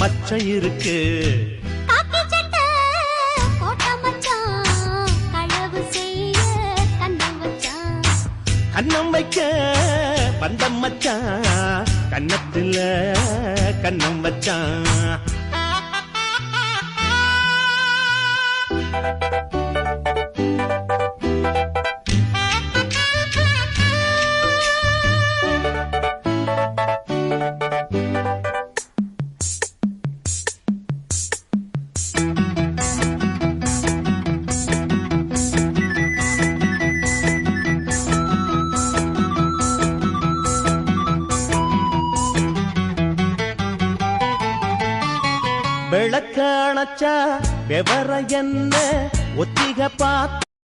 மச்சம் இருக்கு. காக்கி சட்டை போட்ட மச்சான் களவு செய்ய கண்ணம் வச்சான். கண்ணம் வைக்க வந்த மச்சான் கண்ணத்துல கண்ணம் வச்சான். விளக்க அணைச்சா விவர என்ன ஒத்திக பார்த்த